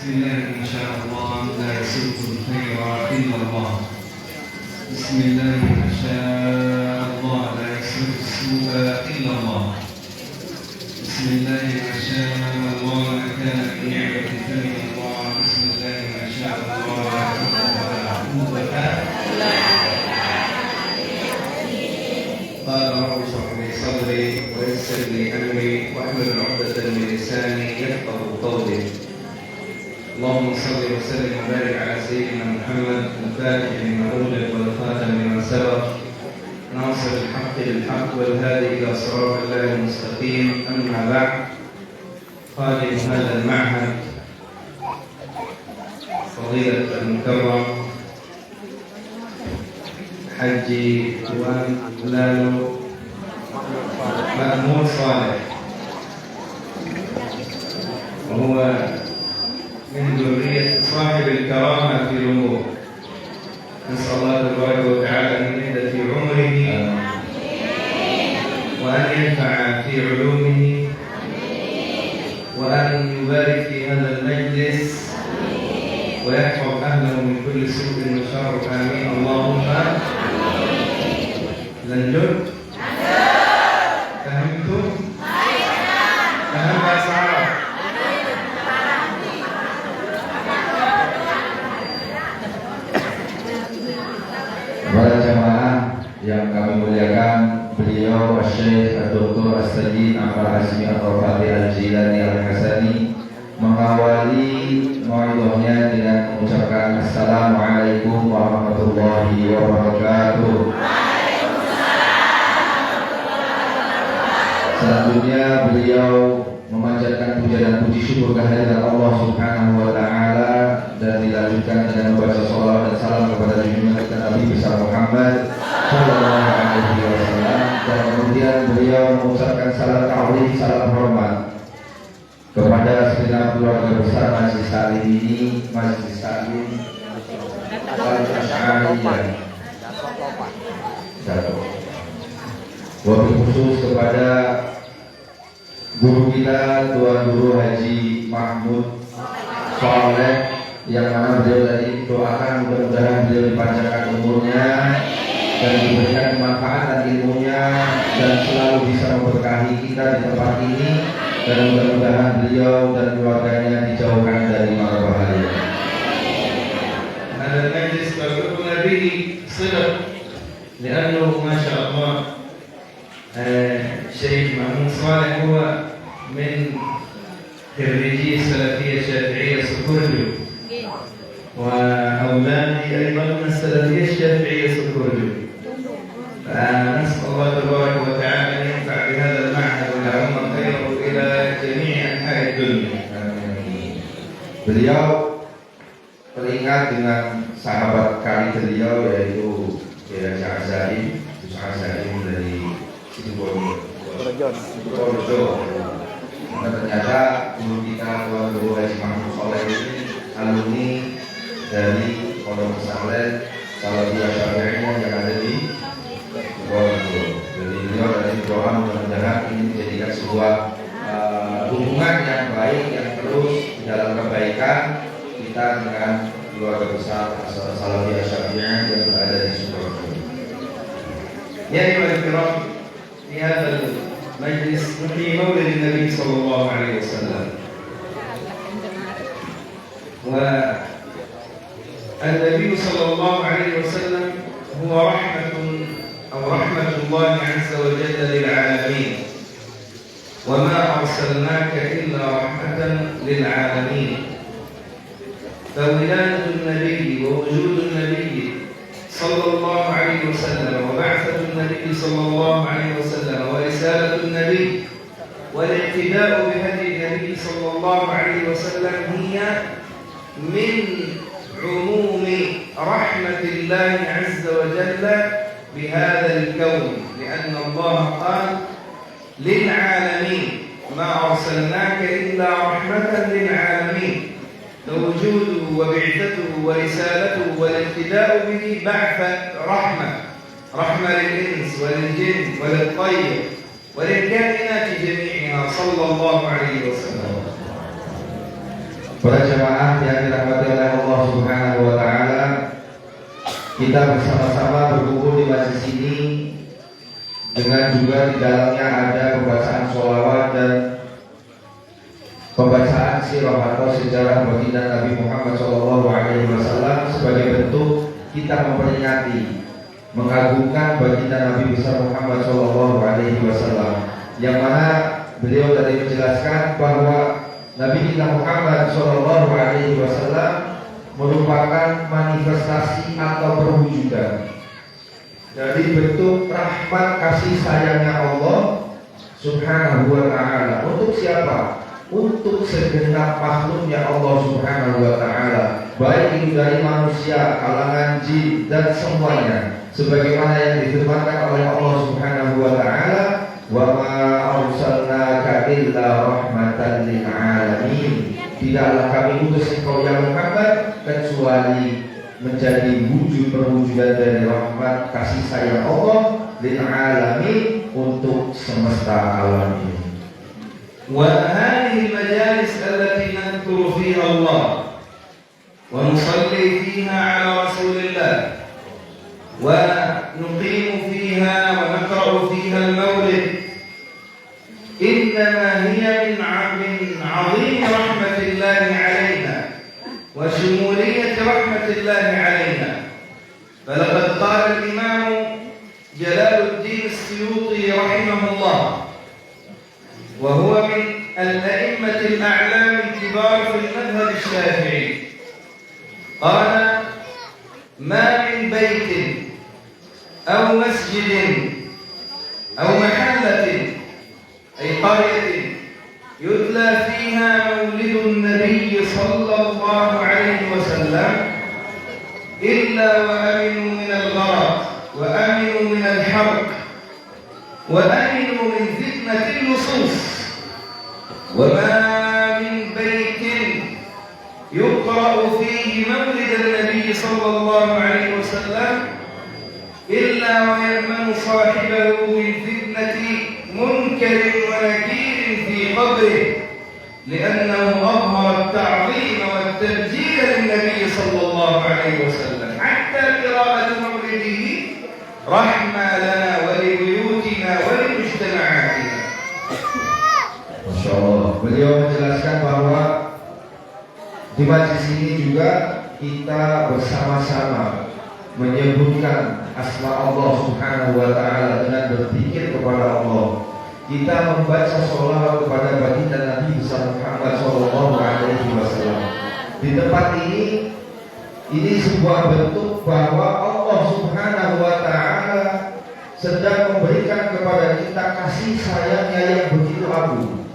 الله إن شاء الله لا يسوق الخير إلا الله. بسم الله ما شاء الله لا يسوق السوء إلا الله. بسم الله ما شاء الله ما كان بنعمة فمن الله. بسم الله ما شاء الله لا حول ولا قوة. قال رب اشرح لي صدري ويسر لي أمري واحلل عقدة من لساني يفقهوا قولي. اللهم صل وسلم وبارك على سيدنا محمد الفاتح لما أغلق والخاتم لما سبق ناصر الحق بالحق والهادي إلى صراط الله المستقيم. أما بعد، خادم هذا المعهد فضيلة المكرم حجي لالو مأمور صالح، وهو من ذرية صاحب الكرامة في الأمور. نسأل الله تبارك وتعالى أن يمد في عمره وأن ينفع في علومه وأن يبارك في هذا المجلس ويحفظ أهله من كل سوء وشر. آمين اللهم. lanjut. Fahimtum? Paham bahasa Arab? Para jamaah yang kami muliakan, beliau Syekh Dr. As-Sayyid Ammar Hashimi Al-Fatih Al-Jilani Al-Hasani mengawali mauidhahnya dengan mengucapkan Assalamualaikum warahmatullahi wabarakatuh. Selanjutnya beliau memanjatkan puja dan puji syukur kehadirat Allah Subhanahu wa taala dan dilanjutkan dengan membaca shalawat dan salam kepada junjungan kita Nabi besar Muhammad sallallahu alaihi wasallam, dan kemudian beliau mengucapkan salam ta'zim, salam hormat kepada segenap keluarga besar Masjid Salim ini, Masjid Salim Al-Asy'ariyah. Wabil khusus kepada guru kita Tuan Guru Haji Mahmud Saleh, yang mana beliau tadi doakan mudah-mudahan beliau dipanjangkan umurnya dan diberikan manfaat dan ilmunya dan selalu bisa memberkahi kita di tempat ini, dan mudah-mudahan beliau dan keluarganya dijauhkan dari mara bahaya. هذا المجلس وقلنا به صدق لأنه ما شاء الله الشيخ محمود صالح هو من خريجي السلفية الشافعية سكرجو، وأولادي أيضا من السلفية الشافعية سكرجو. فنسأل الله تبارك وتعالى أن ينفع بهذا المعهد ويعم خيره إلى جميع أنحاء الدنيا. Beliau teringat dengan sahabat kali beliau, yaitu Kiai Azari, Gus Azari dari Sidoarjo. Ternyata guru kita Tuan Guru Haji Mahmud Saleh ini alumni dari Pondok Pesantren Salafiyah Syafi'iyah yang ada di Sidoarjo. Jadi beliau dari doa mudah-mudahan ini menjadikan sebuah hubungan yang baik yang terus dalam kebaikan kita dengan keluarga besar Salafiyah Syafi'iyah yang berada di Sidoarjo. يا أيها الكرام، في هذا المجلس في مولد النبي صلى الله عليه وسلم، والنبي صلى الله عليه وسلم هو رحمة الله عز وجل للعالمين، وما أرسلناك إلا رحمة للعالمين. فولادة النبي ووجود النبي صلى الله عليه وسلم وبعثة النبي صلى الله عليه وسلم ورسالة النبي والاقتداء بهدي النبي صلى الله عليه وسلم هي من عموم رحمة الله عز وجل بهذا الكون، لأن الله قال للعالمين ما أرسلناك إلا رحمة للعالمين. فوجوده وبعثته ورسالته والاقتداء به بعث رحمة للإنس وللجن وللطير وللكائنات جميعها صلى الله عليه وسلم. Para jamaah yang dirahmati oleh Allah Subhanahu wa taala, kita bersama-sama berkumpul di majlis ini dengan juga di dalamnya ada pembacaan sholawat dan pembacaan sirah atau sejarah baginda Nabi Muhammad SAW sebagai bentuk kita memperingati, mengagungkan baginda Nabi besar Muhammad SAW, yang mana beliau tadi menjelaskan bahwa Nabi kita Muhammad SAW merupakan manifestasi atau perwujudan dari bentuk rahmat kasih sayangnya Allah Subhanahu wa ta'ala. Untuk siapa? Untuk segenap makhluknya Allah Subhanahu wa ta'ala, baik itu dari manusia, kalangan jin dan semuanya, sebagaimana yang difirmankan oleh Allah Subhanahu wa ta'ala, wa ma arsalnaka illa rahmatan lil alamin. Tidaklah kami utus engkau ya Muhammad kecuali menjadi wujud perwujudan dari rahmat kasih sayang Allah lil alamin, untuk semesta alam ini. وهذه المجالس التي نذكر فيها الله ونصلي فيها على رسول الله ونقيم فيها ونقرأ فيها المولد إنما هي من عظيم رحمة الله علينا وشمولية رحمة الله علينا. فلقد قال الإمام جلال الدين السيوطي رحمه الله، وهو من الأئمة الأعلام الكبار في المذهب الشافعي، قال: ما من بيت أو مسجد أو محلة أي قرية يتلى فيها مولد النبي صلى الله عليه وسلم إلا وأمنوا من الغرق وأمنوا من الحرق وأمنوا من فتنة اللصوص. وما من بيت يقرأ فيه مولد النبي صلى الله عليه وسلم إلا ويأمن صاحبه من فتنة منكر ونكير في قبره، لأنه أظهر التعظيم والتبجيل للنبي صلى الله عليه وسلم، حتى قراءة مولده رحمة لنا ولبيوتنا ولمجتمعاتنا. Masya Allah. Beliau menjelaskan bahwa di majlis ini juga kita bersama-sama menyebutkan asma Allah Subhanahu wa ta'ala dengan berzikir kepada Allah. Kita membaca sholawat kepada baginda Nabi besar Muhammad SAW. Di tempat ini sebuah bentuk bahwa Allah Subhanahu wa ta'ala sedang memberikan kepada kita kasih sayangnya yang begitu agung.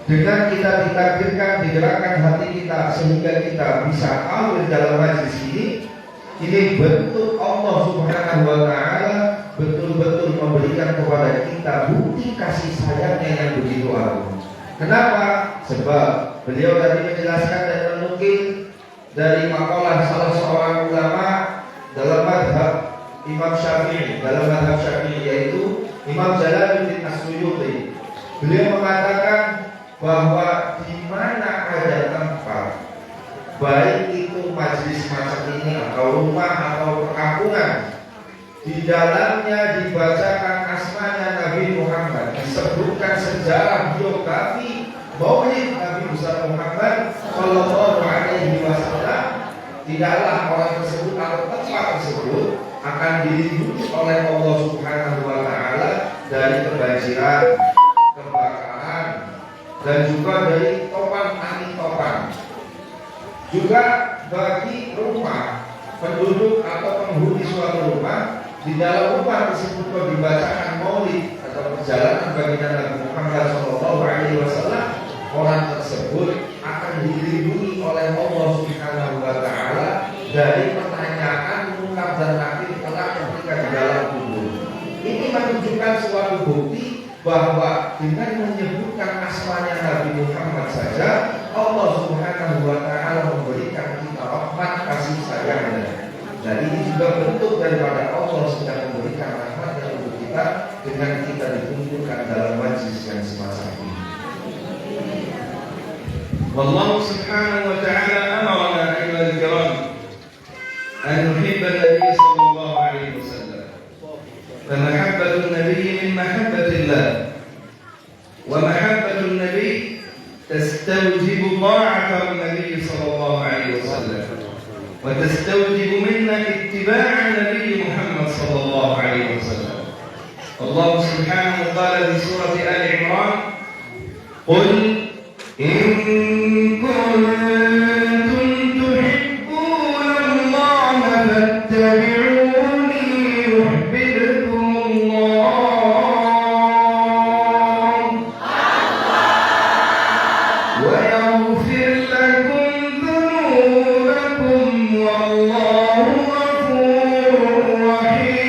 Dengan kita ditakdirkan, digerakkan hati kita sehingga kita bisa hadir dalam majlis ini bentuk Allah Subhanahu wa ta'ala betul-betul memberikan kepada kita bukti kasih sayangnya yang begitu agung. Kenapa? Sebab beliau tadi menjelaskan dan menukil dari makalah salah seorang ulama dalam madhab Imam Syafi'i, yaitu Imam Jalaluddin As-Suyuti. Beliau mengatakan bahwa di mana ada tempat, baik itu majlis macam ini atau rumah atau perkampungan, di dalamnya dibacakan asmanya Nabi Muhammad, disebutkan sejarah biografi maulid Nabi besar Muhammad Sallallahu Alaihi Wasallam, tidaklah orang tersebut atau tempat tersebut akan dilindungi oleh Allah Subhanahu Wa Taala dari kebanjiran, kebakaran, dan juga dari topan angin topan. Juga bagi rumah penduduk atau penghuni suatu rumah, di dalam rumah tersebut dibacakan maulid atau perjalanan baginda Nabi Muhammad SAW, orang tersebut akan dilindungi oleh Allah Subhanahu wa Ta'ala dari pertanyaan munkar dan nakir kelak ketika di dalam kubur. Ini menunjukkan suatu bukti bahwa dengan menyebutkan asmanya Nabi Muhammad saja, Allah Subhanahu wa Ta'ala memberikan kita rahmat kasih sayangnya. Dan ini juga bentuk daripada Allah sedang memberikan rahmatnya untuk kita dengan kita dikumpulkan dalam majlis yang semacam ini. والله سبحانه وتعالى النبي صلى الله عليه وسلم وتستوجب منا اتباع النبي محمد صلى الله عليه وسلم. الله سبحانه قال في سورة آل عمران: قل إن كنتم تحبون الله فاتبعوني يحببكم الله ويغفر لكم ذنوبكم والله غفور رحيم.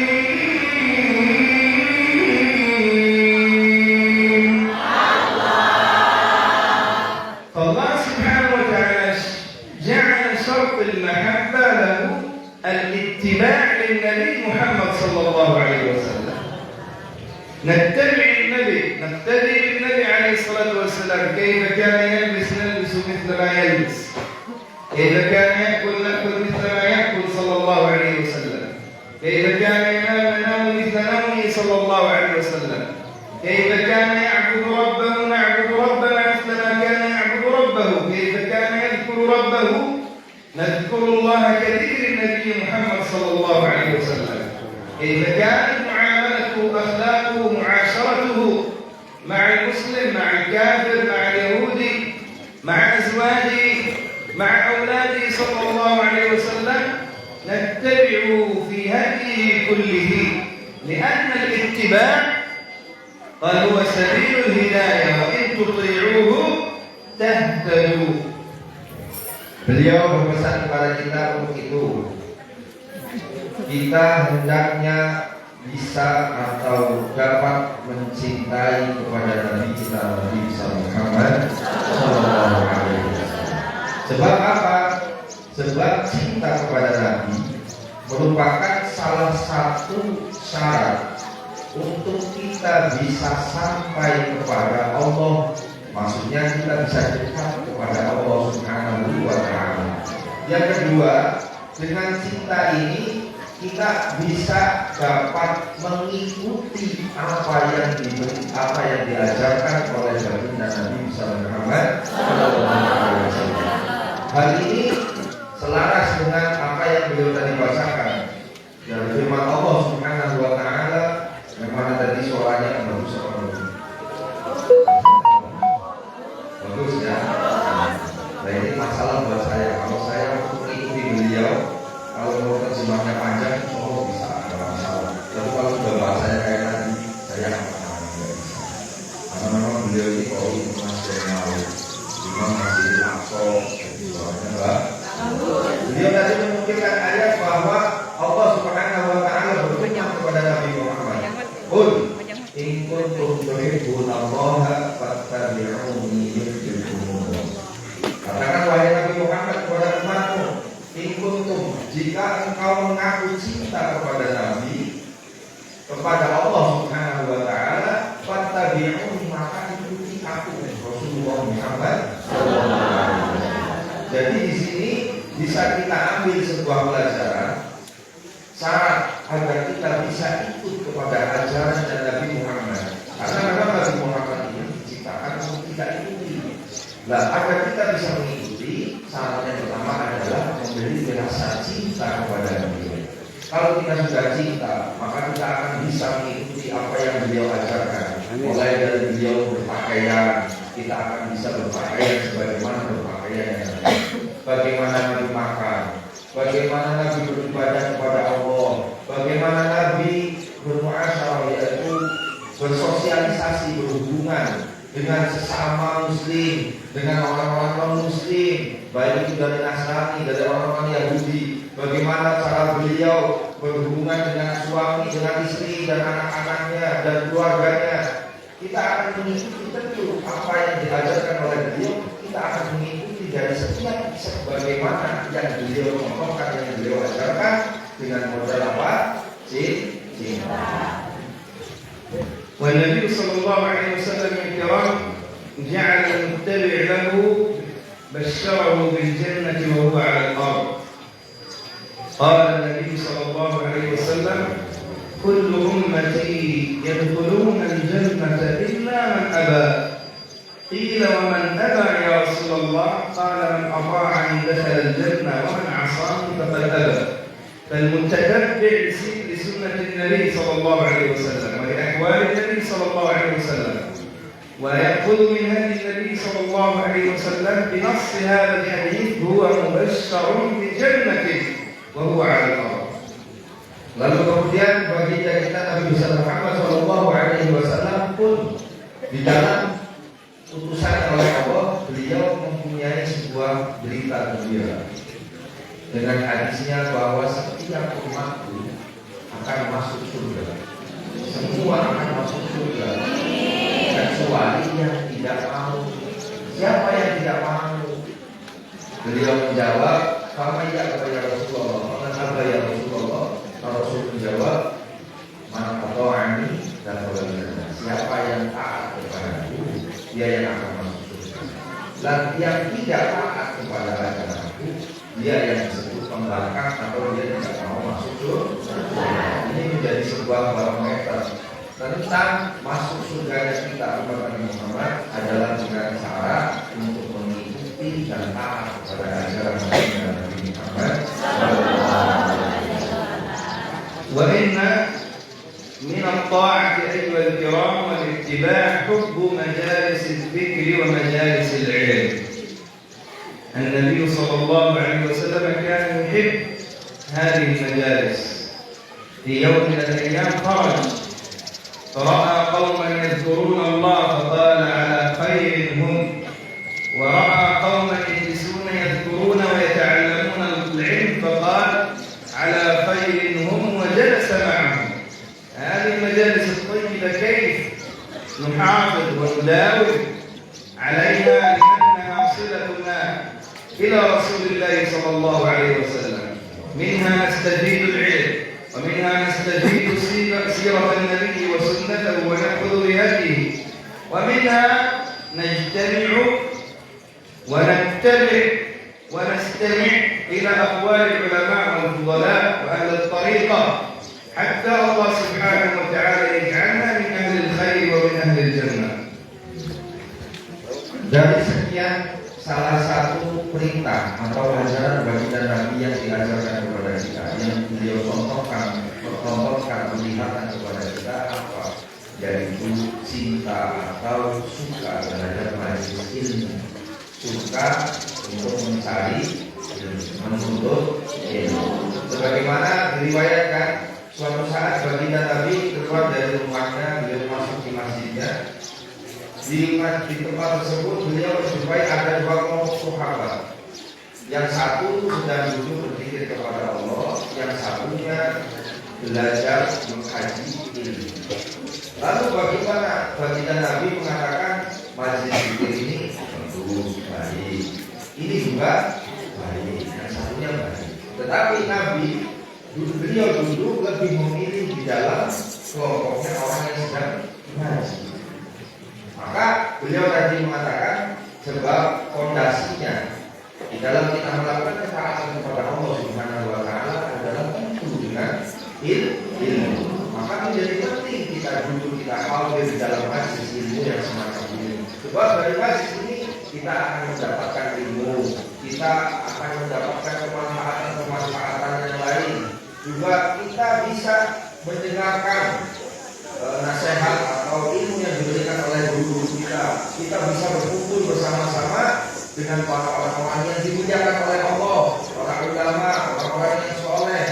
فالله سبحانه وتعالى جعل شرط المحبة له الاتباع للنبي محمد صلى الله عليه وسلم. نتبع النبي، نقتدي بالنبي عليه الصلاة والسلام. كيف كان يلبس نلبس مثل ما يلبس، كيف كان يأكل نأكل مثل ما يأكل صلى الله عليه وسلم، كيف كان ينام ننام مثل نومه صلى الله عليه وسلم، كيف كان يعبد ربه نعبد ربنا مثل ما كان يعبد ربه، كيف كان يذكر ربه نذكر الله كذكر النبي محمد صلى الله عليه وسلم، كيف كانت معاملته أخلاقه معاشرته مع المسلم مع الكافر مع اليهودي مع أزواجه مع أولاده صلى الله عليه وسلم. نتبع في هديه كله، لأن الاتباع قال هو سبيل الهداية وإن تطيعوه تهتدوا. Beliau berpesan kepada kita untuk itu. Kita hendaknya bisa atau dapat mencintai kepada Nabi kita Nabi Muhammad Sallallahu Alaihi Wasallam. Sebab apa? Sebab cinta kepada Nabi merupakan salah satu syarat untuk kita bisa sampai kepada Allah. Maksudnya kita bisa dekat kepada Allah Subhanahu wa Ta'ala. Yang kedua, dengan cinta ini kita bisa dapat mengikuti apa yang diajarkan oleh baginda Nabi Muhammad Sallallahu Alaihi Wasallam. Hal ini selaras dengan apa yang beliau tadi bacakan dari firman Allah Subhanahu wa Ta'ala, yang mana tadi suaranya bagus sekali. Bagus ya. Nah ini masalah buat saya. Kalau saya mengikuti beliau, kalau mau terjemahnya panjang, oh bisa, ada masalah. Tapi kalau sudah bahasanya kayak tadi, saya nggak bisa. Karena memang beliau ini kalau internasional, memang masih aktor, soalnya mbak. Beliau tadi memungkinkan ayat bahwa Allah Subhanahu wa Ta'ala berfirman kepada Nabi Muhammad, "Qul in kuntum tuhibbunallaha fattabi'uni yuhibbukumullah." Katakan wahai Nabi Muhammad kepada umatmu, in kuntum, jika engkau mengaku cinta kepada Nabi, kepada Allah Subhanahu wa Ta'ala, fattabi'uni, maka ikuti aku Rasulullah Muhammad sallallahu alaihi wasallam. Jadi di sini bisa kita ambil sebuah pelajaran syarat agar kita bisa ikut kepada ajaran dan Nabi Muhammad. Karena memang Nabi Muhammad ini diciptakan untuk kita ikuti. Nah, agar kita bisa mengikuti, syarat yang pertama adalah memiliki rasa cinta kepada beliau. Kalau kita sudah cinta, maka kita akan bisa mengikuti apa yang beliau ajarkan. Mulai dari beliau berpakaian, kita akan bisa berpakaian sebagaimana berpakaian yang ada. Bagaimana Nabi makan, bagaimana Nabi beribadah kepada Allah, bagaimana Nabi bermuasyarah, yaitu bersosialisasi, berhubungan dengan sesama muslim, dengan orang-orang non-muslim, baik itu dari Nasrani, dari orang-orang Yahudi. Bagaimana cara beliau berhubungan dengan suami, dengan istri, dan anak-anaknya, dan keluarganya. Kita akan mengikuti tentu apa yang diajarkan oleh beliau. Kita akan mengikuti dari setiap sebagaimana yang beliau contohkan, yang beliau ajarkan, dengan modal apa? Cinta. والنبي صلى الله عليه وسلم الكرام جعل المتبع له بشره بالجنة وهو على الأرض. قال النبي صلى الله عليه وسلم: كل أمتي يدخلون الجنة إلا من أبى. قيل ومن أبى يا رسول رسول الله؟ قال من أطاعني دخل الجنة ومن عصاني فقد أبى. فالمتتبع لسنة النبي صلى الله عليه وسلم ولأحوال النبي صلى الله عليه وسلم ويأخذ من هدي النبي صلى الله عليه وسلم بنص هذا الحديث هو مبشر بجنة وهو على الأرض. Lalu kemudian baginda kita Nabi besar Muhammad Shallallahu Alaihi Wasallam pun di dalam utusan oleh Allah, beliau mempunyai sebuah berita gembira dengan hadisnya bahwa setiap umatku akan masuk surga. Semua akan masuk surga kecuali yang tidak mau. Siapa yang tidak mau? Beliau menjawab, "Kama ya Rasulullah, apa ya Rasulullah?" Rasul menjawab, "Man ata'ani dakhala al-jannah." Siapa yang taat kepadaku, dia yang akan masuk surga. Dan yang tidak taat kepada ajaranku, dia yang disebut pembangkang atau dia tidak mau masuk surga. Ini menjadi sebuah barometer tentang masuk surganya kita umat Nabi Muhammad adalah dengan cara untuk mengikuti dan taat kepada ajaran Nabi Muhammad. وإن من الطاعة أيها الكرام والاتباع حب مجالس الذكر ومجالس العلم. النبي صلى الله عليه وسلم كان يحب هذه المجالس. في يوم من الأيام خرج فرأى قوما يذكرون الله فقال على خير هم، ورأى قوما يجلسون يذكرون ويتعلمون العلم فقال على خير هم، وجلس معهم. هذه المجالس الطيبة كيف نحافظ ونداوم عليها لأنها صلتنا إلى رسول الله صلى الله عليه وسلم. منها نستفيد العلم ومنها نستفيد سيرة النبي وسنته ونأخذ بهديه، ومنها نجتمع ونتبع ونستمع إلى أقوال العلماء والفضلاء وأهل الطريقة حتى الله سبحانه وتعالى يجعلنا من أهل الخير ومن أهل الجنة. Dari sekian salah satu perintah atau ajaran baginda Nabi yang diajarkan kepada kita, yang beliau contohkan, perlihatkan kepada kita apa? Yaitu cinta atau suka terhadap majelis ilmu, suka untuk mencari menuntut ilmu. Sebagaimana diriwayatkan suatu saat baginda Nabi keluar dari rumahnya, beliau masuk di masjidnya. Di tempat tersebut beliau menjumpai ada dua kelompok sahabat. Yang satu sedang duduk berzikir kepada Allah, yang satunya belajar mengkaji ilmu. Lalu bagaimana baginda Nabi mengatakan majelis zikir ini tentu baik, ini juga baik, yang satunya baik. Tetapi Nabi beliau duduk lebih memilih di dalam kelompoknya orang yang sedang mengaji. Maka beliau tadi mengatakan sebab fondasinya di dalam kita melakukan ketaatan kepada Allah Subhanahu wa taala adalah tentu dengan ilmu. Maka menjadi penting kita duduk, kita hadir di dalam majelis ilmu yang semacam ini. Sebab dari majelis ini kita akan mendapatkan ilmu, kita akan mendapatkan kemanfaatan yang lain. Juga kita bisa mendengarkan nasihat atau ilmu yang diberikan oleh guru kita. Kita bisa berkumpul bersama-sama dengan para orang-orang yang dimuliakan oleh Allah, para ulama, orang-orang yang soleh.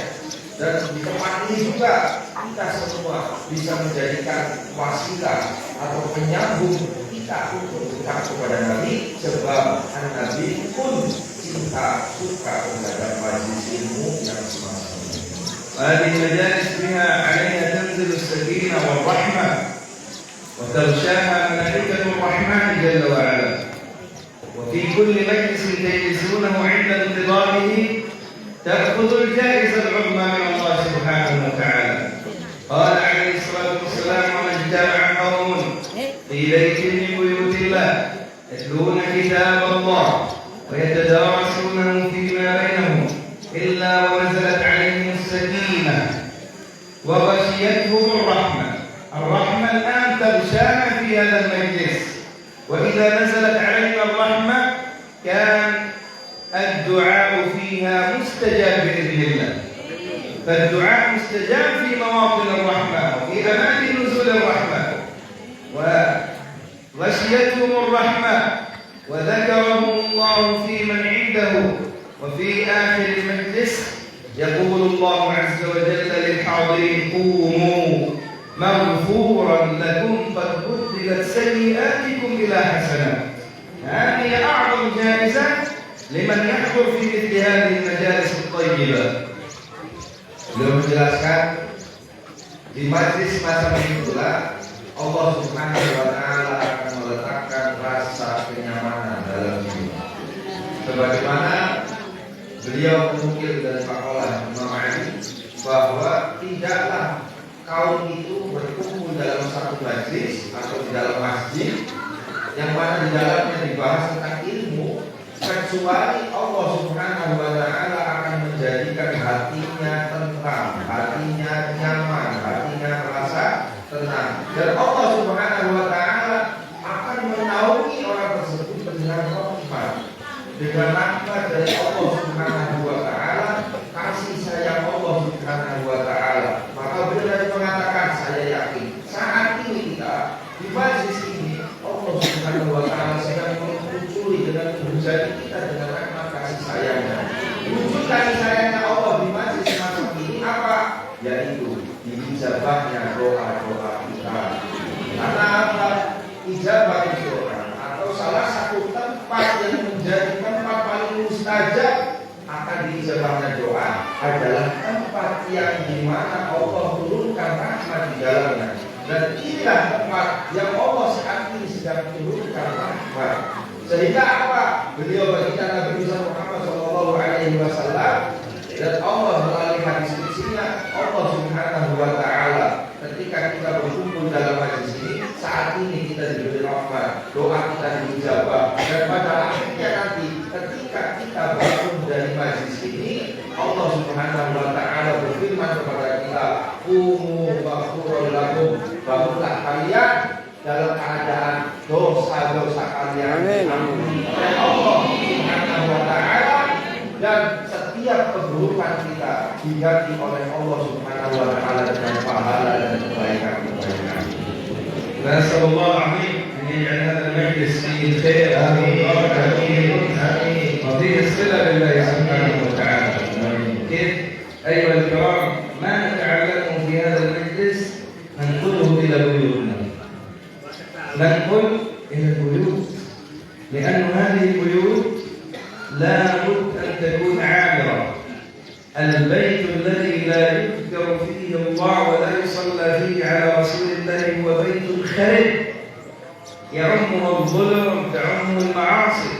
Dan di tempat ini juga kita semua bisa menjadikan wasilah atau penyambung kita untuk dekat kepada Nabi, sebab Nabi pun cinta suka terhadap majelis ilmu yang semacam ini. هذه المجالس بها عليها تنزل السكينة والرحمة وتغشاها ملائكة الرحمن جل وعلا. وفي كل مجلس تجلسونه عند انتظاره تأخذ الجائزة العظمى من الله سبحانه وتعالى. قال عليه الصلاة والسلام: وما اجتمع قوم في بيت من بيوت الله يتلون كتاب الله ويتدارسونه فيما بينهم إلا ونزلت عليهم السكينة وغشيتهم الرحمة. الرحمة الآن تغشانا في هذا المجلس، وإذا نزلت علينا الرحمة كان الدعاء فيها مستجاب بإذن الله. فالدعاء مستجاب في مواطن الرحمة وفي أماكن نزول الرحمة، وغشيتهم الرحمة وذكرهم الله في من عنده. وفي آخر المجلس يقول الله عز وجل للحاضرين: قوموا مغفورا لكم قد بدلت سيئاتكم إلى حسنات. هذه أعظم جائزة لمن يحضر في مثل هذه المجالس الطيبة. Beliau menjelaskan di majlis macam itulah Allah Subhanahu wa Ta'ala akan meletakkan rasa kenyamanan dalam hidup. Sebagaimana beliau menukil dari Faqalah Imam Ali bahwa tidaklah kaum itu berkumpul dalam satu majlis atau di dalam masjid yang mana di dalamnya dibahas tentang ilmu, kecuali Allah Subhanahu wa Ta'ala akan menjadikan hatinya tentram, hatinya nyaman, hatinya merasa tenang, dan Allah Subhanahu wa Ta'ala akan menaungi orang tersebut dengan rahmat, dengan rahmat dari Allah Subhanahu wa Ta'ala, kasih sayang Allah Subhanahu wa Ta'ala. Maka beliau mengatakan, saya yakin saat ini kita di majlis ini Allah Subhanahu wa Ta'ala sedang memunculi dengan menjadi kita dengan rahmat kasih sayangnya. Wujud kasih sayangnya Allah di majlis semacam ini apa? Yaitu diijabahnya doa-doa kita. Karena apa? Ijabah doa atau salah satu tempat yang menjadi tempat paling mustajab akan diijabahnya doa adalah tempat yang dimana Allah turunkan rahmat di dalamnya. Dan inilah tempat yang Allah saat ini sedang turunkan rahmat. Sehingga apa? Beliau bagikan Nabi Muhammad SAW, dan Allah melalui hadis qudsinya, Allah Subhanahu wa Ta'ala ketika kita berkumpul dalam majlis ini, saat ini kita diberi rahmat, doa kita diijabah, dan pada akhirnya nanti ketika kita bangun dari majlis ini, Allah Subhanahu wa Ta'ala berfirman kepada kita, qumu maghfuran lakum, bangunlah kalian dalam keadaan dosa-dosa kalian diampuni oleh Allah Subhanahu wa Ta'ala, dan setiap keburukan kita diganti oleh Allah Subhanahu wa Ta'ala dengan pahala dan kebaikan-kebaikan. Nasallallahu alaihi an yaj'al hadha al-majlis fihi khair, amin, amin, wa fihi sila billahi subhanahu wa ta'ala. كيف أيها الكرام ما نتعلمه في هذا المجلس ننقله إلى بيوتنا، ننقل إلى البيوت، لأن هذه البيوت لا بد أن تكون عامرة. البيت الذي لا يذكر فيه الله ولا يصلى فيه على رسول الله هو بيت خرب يعمه الظلم، تعمه المعاصي.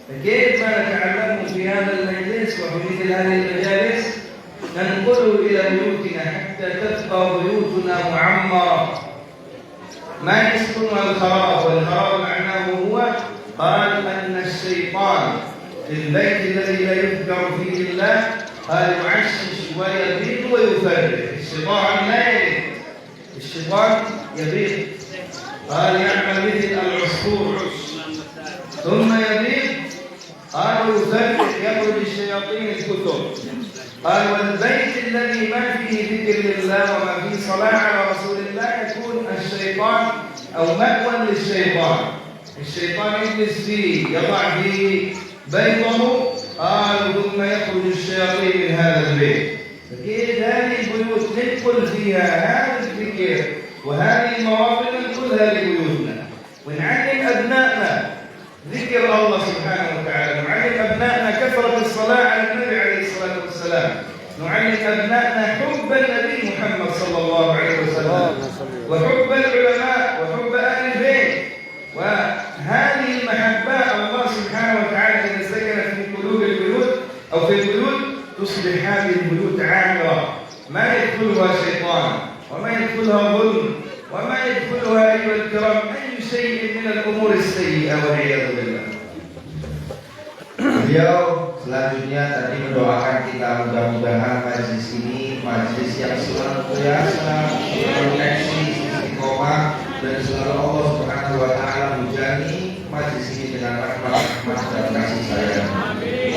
فكيف ما نتعلمه في هذا المجلس وفي مثل هذه المجالس ننقله إلى بيوتنا حتى تبقى بيوتنا معمرة ما يسكنها الخراب. والخراب معناه هو قال أن الشيطان في البيت الذي لا يذكر فيه الله قال يعشش ويبيض ويفرق. الشيطان لا يبيض، الشيطان يبيض، قال يعمل مثل العصفور ثم يبيض، قال يفرق، يخرج الشياطين الكتب. قال والبيت الذي ما فيه ذكر لله وما فيه صلاة على رسول الله يكون الشيطان أو مأوى للشيطان. الشيطان يجلس فيه، يضع فيه بيضه، قال ثم يخرج الشياطين من هذا البيت. فكيف هذه البيوت ندخل فيها هذا الذكر وهذه المواطن ندخلها لبيوتنا ونعلم أبنائنا ذكر الله سبحانه وتعالى، نعلم أبنائنا كثرة الصلاة على النبي عليه الصلاة والسلام، نعلم أبنائنا حب النبي محمد صلى الله عليه وسلم وحب العلماء وحب أهل البيت. وهذه المحبة الله سبحانه وتعالى إذا سكنت في قلوب البيوت أو في البيوت تصبح هذه البيوت عامرة ما يدخلها شيطان وما يدخلها ظلم وما يدخلها أيها الكرام أي شيء من الأمور السيئة والعياذ بالله. Beliau selanjutnya tadi mendoakan kita mudah-mudahan majlis ini majlis yang senantiasa terkoneksi istiqomah dan selalu Allah Subhanahu wa Ta'ala hujani majlis ini dengan rahmat rahmat dan kasih sayang.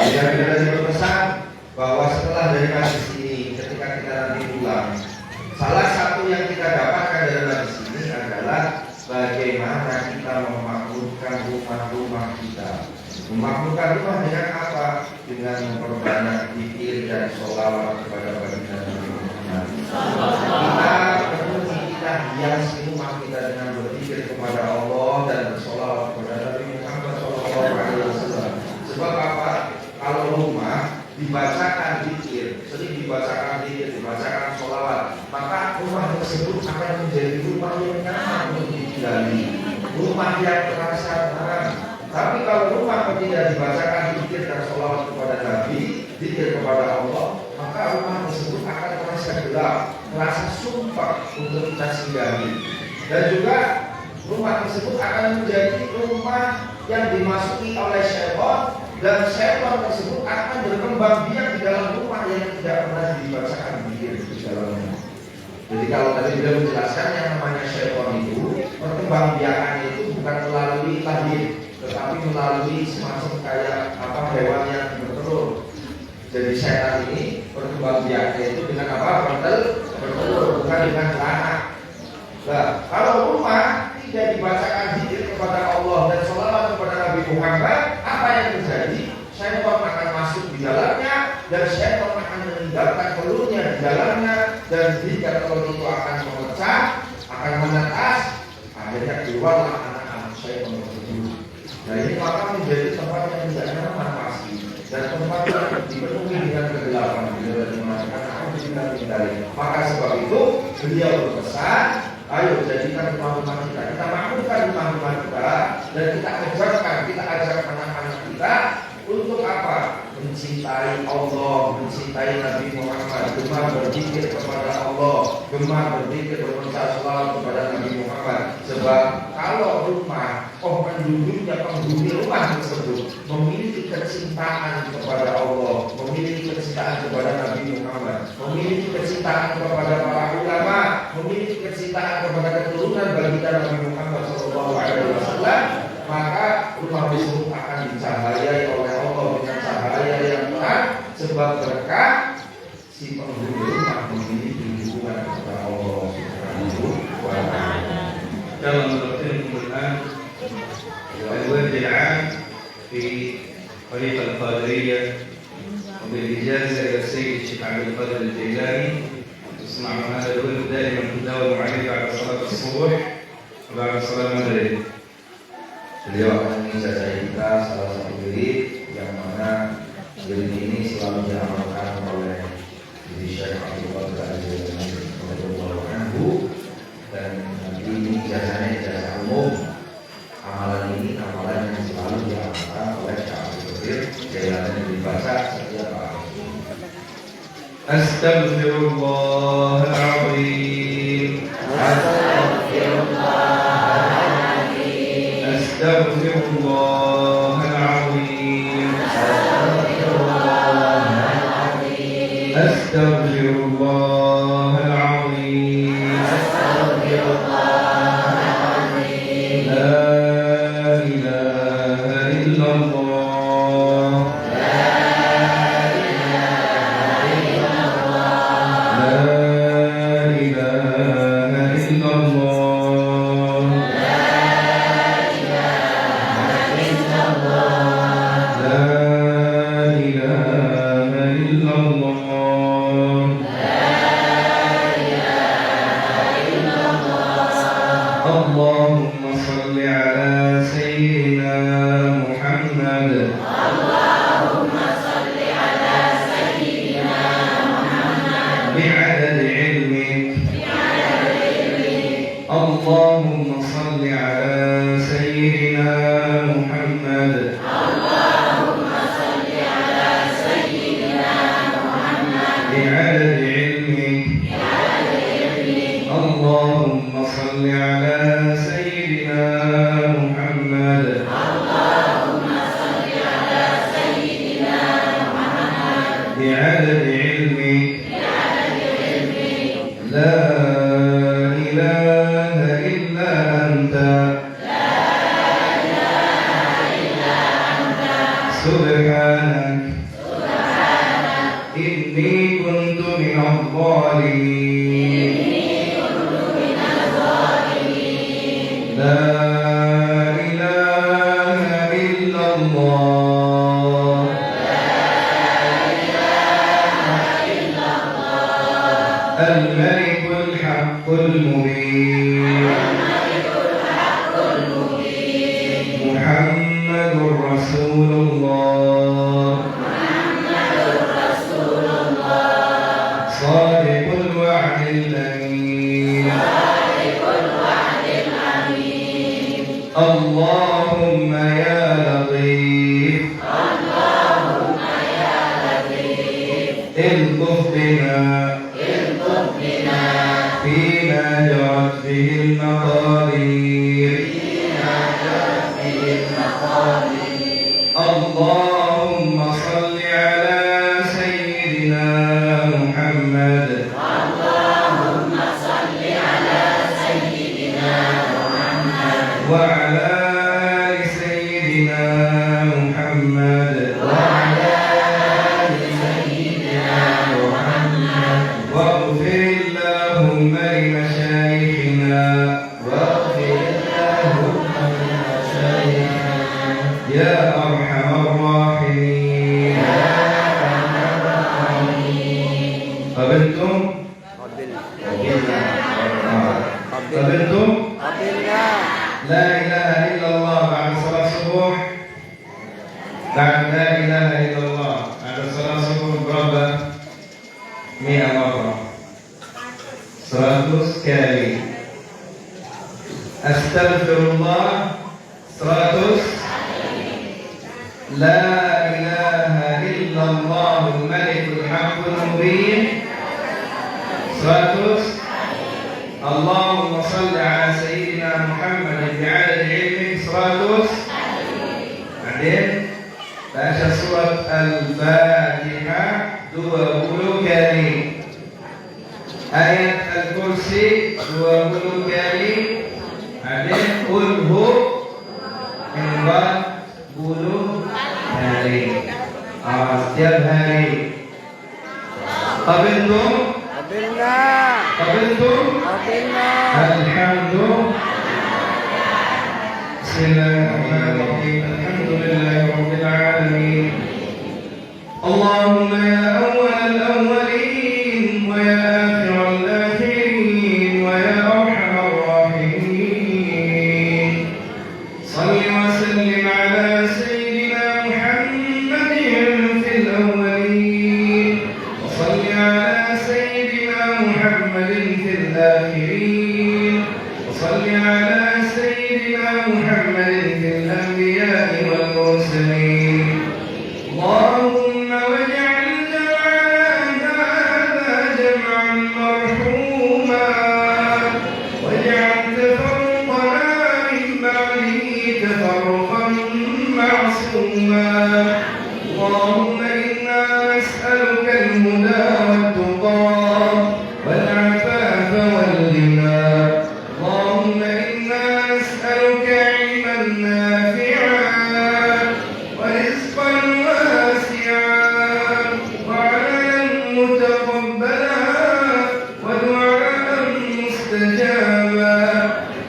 Dan kita berpesan bahwa setelah dari majlis ini, ketika kita nanti pulang, salah satu yang kita dapatkan dari majlis ini adalah bagaimana kita memakmurkan rumah-rumah kita. Memakmurkan rumah dengan apa? Dengan memperbanyak zikir dan sholawat kepada baginda Nabi Muhammad. Kita penuhi, kita hias rumah kita dengan berzikir kepada Allah dan bersolawat kepada Nabi Muhammad SAW. Sebab apa? Kalau rumah dibacakan zikir, sering dibacakan zikir, dibacakan sholawat, maka rumah tersebut akan menjadi rumah yang nyaman untuk ditinggali, rumah yang terasa tenang. Tapi kalau rumah tidak dibacakan zikir dan sholawat kepada Nabi, zikir kepada Allah, maka rumah tersebut akan terasa gelap, terasa sumpah untuk kita singgahi. Dan juga rumah tersebut akan menjadi rumah yang dimasuki oleh syaitan, dan syaitan tersebut akan berkembang biak di dalam rumah yang tidak pernah dibacakan zikir di dalamnya. Jadi kalau tadi beliau menjelaskan yang namanya syaitan itu, perkembang biakannya itu bukan melalui tahlil, tetapi melalui semacam kayak hewan yang bertelur. Jadi syaitan ini perkembang biaknya itu dengan bertelur, bukan dengan anak. Nah, kalau rumah tidak dibacakan zikir kepada Allah dan sholawat kepada Nabi Muhammad, apa yang terjadi? Syaitan akan masuk di dalamnya dan syaitan akan meninggalkan telurnya di dalamnya, dan jika telur itu akan memecah, akan menetas, akhirnya keluarlah anak-anak syaitan tersebut. Nah, ini maka menjadi tempat yang tidak nyaman pasti, dan tempat yang dipenuhi dengan kegelapan. Beliau mengatakan akan kita tinggali. Maka sebab itu beliau berpesan, ayo jadikan rumah-rumah kita makmurkan rumah-rumah kita, dan kita ajak anak-anak kita untuk apa? Mencintai Allah, mencintai Nabi Muhammad, gemar berzikir kepada Allah, gemar berzikir bermecah sholawat kepada Nabi Muhammad. Sebab kalau rumah, penduduknya, penghuni rumah tersebut memiliki kecintaan kepada Allah, memiliki kecintaan kepada Nabi Muhammad, memiliki kecintaan kepada para ulama, memiliki kecintaan kepada keturunan baginda Nabi Muhammad SAW, maka rumah tersebut akan dicahayai oleh Allah dengan cahaya yang terang, sebab berkah si penghuni rumah memiliki hubungan kepada Allah Subhanahu wa Ta'ala. Dalam meneruskan Al-Quran, الورد العام في طريقة القادرية وبالإجازة إلى السيد الشيخ عبد القادر الجيلاني. تسمعوا هذا الورد دائما تداوم عليه بعد صلاة الصبح وبعد صلاة المغرب. Beliau akan mengijazahi kita salah satu wirid yang mana wirid ini selalu diamalkan oleh Syekh Abdul Qadir Al-Jilani radhiyallahu anhu, dan nanti ini ijazahnya ijazah umum. Amalan ini amalan yang selalu diamalkan oleh Syekh Abdul Qadir Al-Jilani, dibaca setiap hari. Astaghfirullahaladzim. أستغفر الله العظيم. أستغفر الله العظيم. لا إله إلا الله. لا إله إلا الله. اللهم صل على سيدنا محمد. اللهم صل على سيدنا محمد بعدد علمك. اللهم صل على سيدنا محمد. اللهم صل على سيدنا محمد بعدد علمك. اللهم صل على سيدنا محمد. اللهم صل على سيدنا محمد بعدد علمك. لا إله إلا أنت. لا إله إلا أنت إني كنت من الظالمين لا إله إلا الله الملك الحق المبين محمد رسول الله صادق الوعد الأمين اللهم يا لطيف الطف بنا فيما جرت به المقادير اللهم صل على سيدنا محمد وعلى آل سيدنا محمد واغفر اللهم لمشايخنا يا أرحم الراحمين قبلتم؟ قبلتم؟ لا إله إلا الله بعد صلاة الصبح بعد لا إله إلا الله بعد صلاة الصبح berapa? 100 مرة 100 kali Astaghfirullah 100 لا إله إلا الله الملك الحق المبين 100 اللهم صل على سيدنا محمد بعدد علمك 100 بعدين baca surat Al-Fatihah 20 kali ayat Al-Kursi 20 kali بعدين قل هو 40 kali setiap hari qabiltum qabiltum alhamdulillah bismillahirrahmanirrahim alhamdulillahi rabbil alamin Allahumma ya awwal al-awwalin wa ya akhir al-akhirin wa ya arham ar-rahimin salli wa sallim ala sayyidina Muhammadin fil awwalin wa salli ala sayyidina Muhammadin fil akhirin wa salli ala sayyidina Muhammadin fil anbiya'i wal mursalin اللهم واجعل جمعنا هذا جمعا مرحوما واجعل تفرقنا من بعده تفرقا معصوما اللهم إنا نسألك الهدى والتقى والعفاف والغنى اللهم إنا نسألك علما نافعا ورزقا وعملا متقبلا ودعاء مستجابا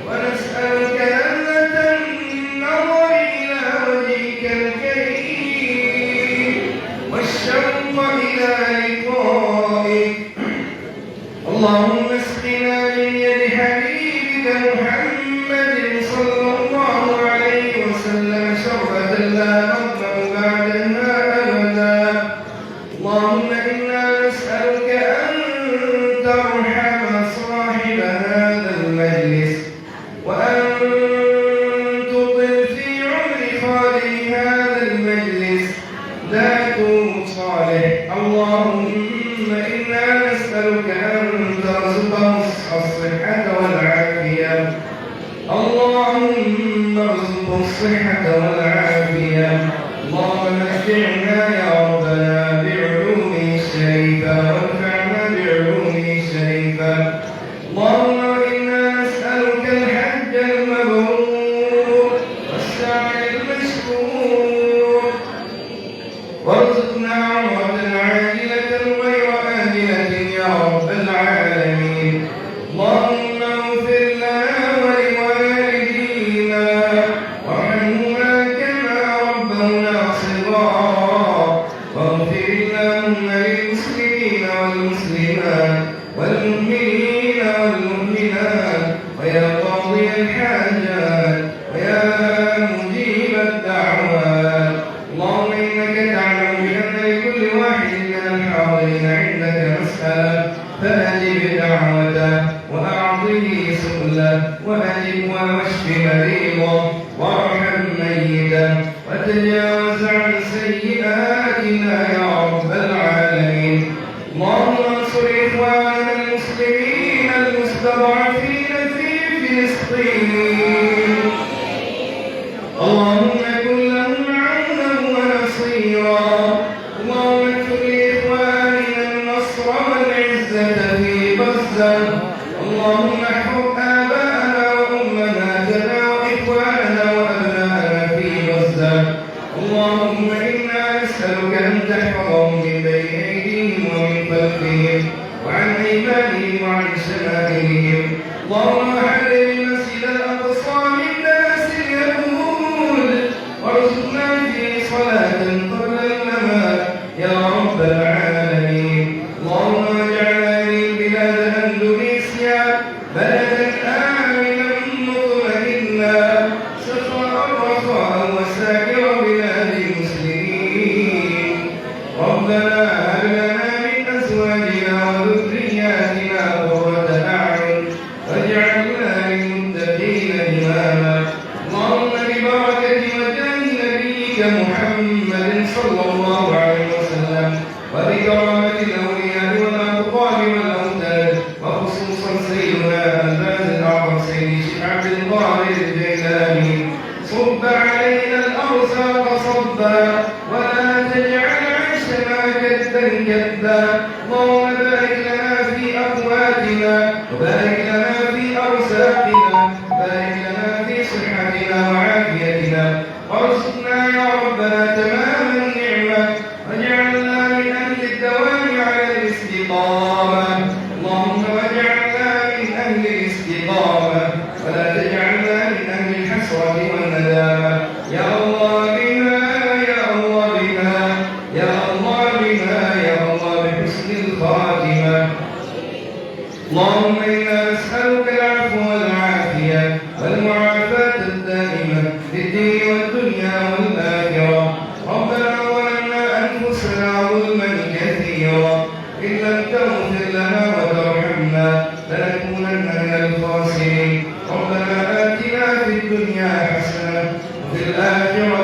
ونسألك لذة النظر إلى وجهك الكريم والشوق إلى لقائك اللهم اسقنا من يد حبيبك محمد صلى الله عليه وسلم شربة لا نظمأ بعدها أبدا اللهم إنا نسألك أن ترحم صاحب هذا المجلس وأن تطل في عمر خالق هذا المجلس لا تموت صالح اللهم إنا نسألك أن ترزقه الصحة والعافية اللهم ارزقه الصحة والعافية اللهم متعنا يا ربنا بعلومه الشريفة وانفعنا بعلومه الشريفة اللهم إنا نسألك الحج المبرور والسعي المشكور وارزقنا عمرة عاجلة اللهم للمسلمين والمسلمات والمؤمنين والمؤمنات ويا قاضي الحاجات ويا مجيب الدعوات اللهم إنك تعلم بأن لكل واحد من الحاضرين عندك مسألة فأجب دعوته وأعطه سؤله وأجب واشف مريضه وارحم ميته وتجاوز عن سيئاتنا يا رب العالمين اللهم انصر إخواننا المسلمين المستضعفين في فلسطين اللهم كن لهم عونا ونصيرا اللهم اكتب لإخواننا النصر والعزة في غزة اللهم احفظ آباءنا وأمهاتنا وإخواننا وأبناءنا في غزة اللهم إنا نسألك أن تحفظهم من بين أيديهم ومن خلفهم وعن أيمانهم وعن شمائلهم اللهم حرر المسجد الأقصى من دنس اليهود وارزقنا فيه صلاة قبل الممات يا رب العالمين اللهم اجعل هذه البلاد أندونيسيا بلدا آمنا مطمئنا سخاء رخاء وسائر بلاد المسلمين ربنا هب لنا من أزواجنا وذرياتنا قرة أعين واجعلنا للمتقين إماما اللهم ببركة وجاه نبيك محمد صلى الله عليه وسلم وبكرامة الأولياء والأبطال والأوتاد وخصوصا سيدنا الفاز الأعظم سيد الشيخ عبد القادر الجيلاني صب علينا الأرزاق صبا ولا تجعل عيشنا كدا كدا اللهم بارك لنا في أقواتنا وبارك لنا في أرزاقنا وبارك لنا في صحتنا وعافيتنا وارزقنا يا ربنا تمام النعمة واجعلنا من أهل الدوام على الاستقامة اللهم واجعلنا من أهل الاستقامة ولا تجعلنا من أهل الحسرة والندامة يا الله بنا يا الله بنا يا الله بنا يا الله بحسن الخاتمة اللهم إنا نسألك العفو والعافية والمعافاة الدائمة في الدين والدنيا والآخرة ربنا ظلمنا أنفسنا ظلما كثيرا إن لم تغفر لنا وترحمنا لنكونن من الخاسرين ربنا آتنا في الدنيا حسنة وفي الآخرة